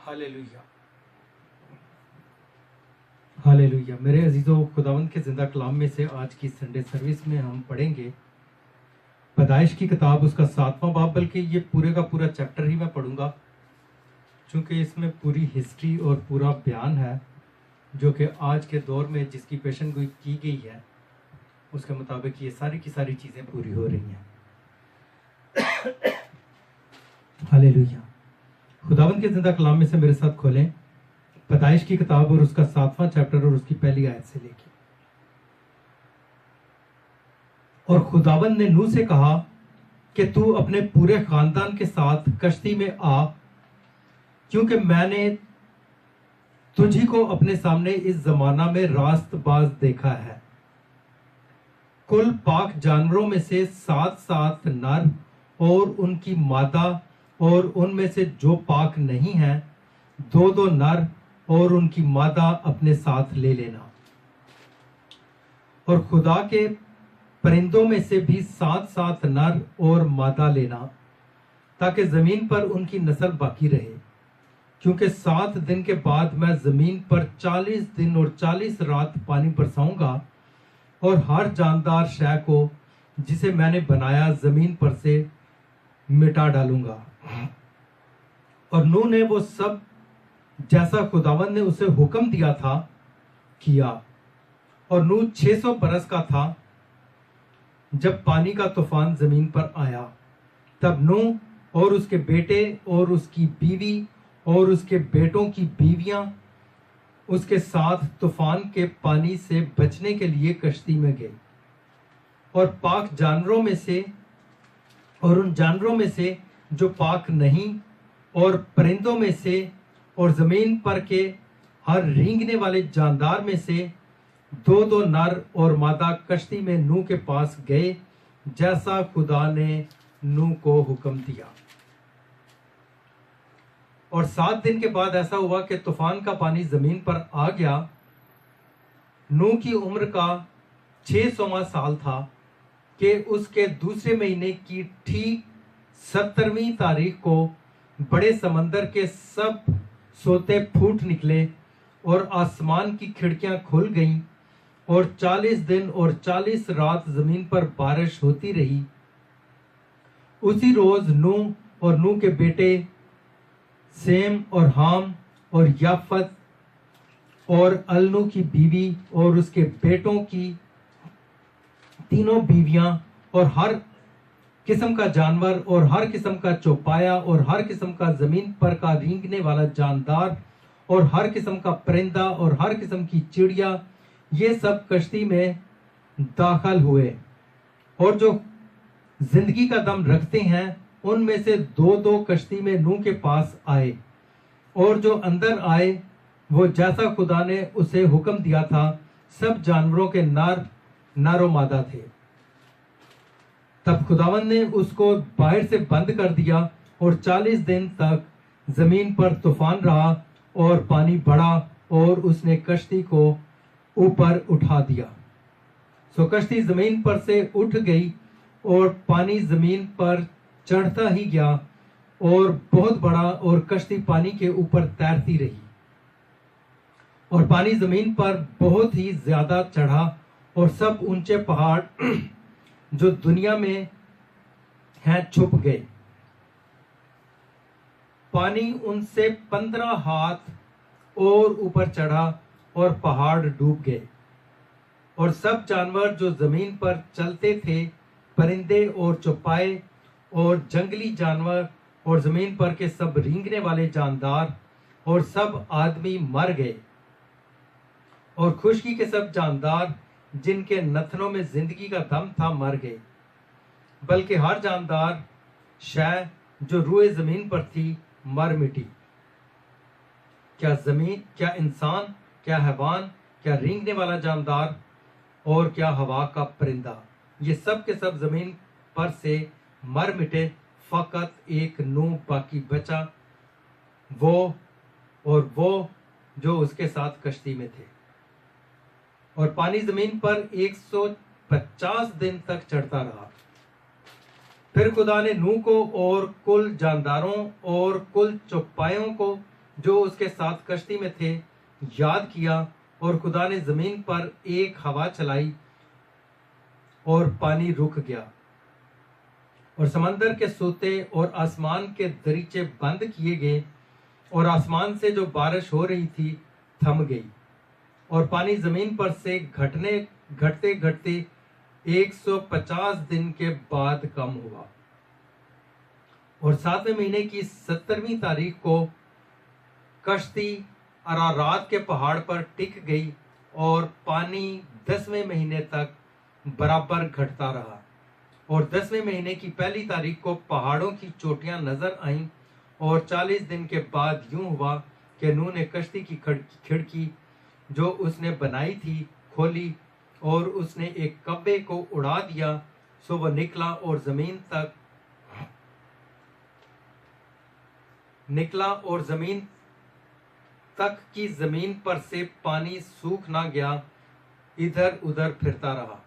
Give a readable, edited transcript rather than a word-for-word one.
Hallelujah, hallelujah. मेरे अजीजों, खुदावंद के जिंदा कलाम में से आज की संडे सर्विस में हम पढ़ेंगे पैदाइश की किताब, उसका 7वां बाब। बल्कि ये पूरे का पूरा चैप्टर ही मैं पढ़ूंगा, क्योंकि इसमें पूरी हिस्ट्री और पूरा बयान है जो कि आज के दौर में जिसकी पेशन गोई की गई है उसके मुताबिक ये सारी की सारी चीज़ें पूरी हो रही हैं। हालेलुया। खुदावंद के जिंदा कलाम में से मेरे साथ खोलें पैदाइश की किताब और उसका 7वां चैप्टर और उसकी पहली आयत से लेके। और खुदावंद ने नूह से कहा कि तू अपने पूरे खानदान के साथ कश्ती में आ, क्योंकि मैंने तुझी को अपने सामने इस जमाना में रास्तबाज देखा है। कुल पाक जानवरों में से 7-7 नर और उनकी मादा, और उनमें से जो पाक नहीं है 2-2 नर और उनकी मादा अपने साथ ले लेना। और खुदा के परिंदों में से भी 7-7 नर और मादा लेना, ताकि जमीन पर उनकी नस्ल बाकी रहे। क्योंकि 7 दिन के बाद मैं जमीन पर 40 दिन और 40 रात पानी बरसाऊंगा, और हर जानदार शय को जिसे मैंने बनाया जमीन पर से मिटा डालूंगा। और नूह ने वो सब जैसा खुदावंद ने उसे हुक्म दिया था किया। और नूह 600 बरस का था जब पानी का तूफान जमीन पर आया। तब नूह और उसके बेटे और उसकी बीवी और उसके बेटों की बीवियां उसके साथ तूफान के पानी से बचने के लिए कश्ती में गए। और पाक जानवरों में से और उन जानवरों में से जो पाक नहीं, और परिंदों में से और जमीन पर के हर रेंगने वाले जानदार में से 2-2 नर और मादा कश्ती में नूह के पास गए, जैसा खुदा ने नूह को हुक्म दिया। और 7 दिन के बाद ऐसा हुआ कि तूफान का पानी जमीन पर आ गया। नूह की उम्र का 600वां साल था कि उसके दूसरे महीने की ठीक 70वीं तारीख को बड़े समंदर के सब सोते फूट निकले और आसमान की खिड़कियां खुल गईं, और 40 दिन और 40 रात जमीन पर बारिश होती रही। उसी रोज नूह और नूह के बेटे सेम और हाम और याफत और अलनू की बीवी और उसके बेटों की तीनों बीवियां और हर किस्म का जानवर और हर किस्म का चौपाया और हर किस्म का जमीन पर का रेंगने वाला जानदार और हर किस्म का परिंदा और हर किस्म की चिड़िया, ये सब कश्ती में दाखिल हुए। और जो जिंदगी का दम रखते हैं उनमें से 2-2 कश्ती में नूह के पास आए। और जो अंदर आए वो जैसा खुदा ने उसे हुक्म दिया था, सब जानवरों के नर और मादा थे। तब खुदावंद ने उसको बाहर से बंद कर दिया, और 40 दिन तक जमीन पर तूफान रहा और पानी बढ़ा, और उसने कश्ती को ऊपर उठा दिया। सो कश्ती जमीन पर से उठ गई और पानी जमीन पर चढ़ता ही गया और बहुत बड़ा, और कश्ती पानी के ऊपर तैरती रही। और पानी जमीन पर बहुत ही ज्यादा चढ़ा, और सब ऊंचे पहाड़ जो दुनिया में हैं छुप गए। पानी उनसे 15 हाथ और ऊपर चढ़ा और पहाड़ डूब गए। और सब जानवर जो जमीन पर चलते थे, परिंदे और चौपाए और जंगली जानवर और जमीन पर के सब रेंगने वाले जानदार और सब आदमी मर गए। और खुशकी के सब जानदार जिनके नथनों में जिंदगी का दम था मर गए। बल्कि हर जानदार शय जो रूए जमीन पर थी मर मिटी। क्या जमीन, क्या इंसान, क्या हैवान, क्या रेंगने वाला जानदार और क्या हवा का परिंदा, ये सब के सब जमीन पर से मर मिटे। फकत एक नूह बाकी बचा, वो और वो जो उसके साथ कश्ती में थे। और पानी जमीन पर 150 दिन तक चढ़ता रहा। फिर खुदा ने नूह को और कुल जानदारों और कुल चौपायों को जो उसके साथ कश्ती में थे याद किया, और खुदा ने जमीन पर एक हवा चलाई और पानी रुक गया, और समंदर के सोते और आसमान के दरीचे बंद किए गए, और आसमान से जो बारिश हो रही थी थम गई, और पानी जमीन पर से घटते घटते 150 दिन के बाद कम हुआ। और 7वें महीने की 17वीं तारीख को कश्ती अरारात के पहाड़ पर टिक गई, और पानी 10वें महीने तक बराबर घटता रहा। और 10वें महीने की पहली तारीख को पहाड़ों की चोटियां नजर आईं, और 40 दिन के बाद यूं हुआ कि नूह ने कश्ती की खिड़की जो उसने बनाई थी खोली, और उसने एक कब्बे को उड़ा दिया, सो वह निकला और जमीन तक की जमीन पर से पानी सूख ना गया, इधर उधर फिरता रहा।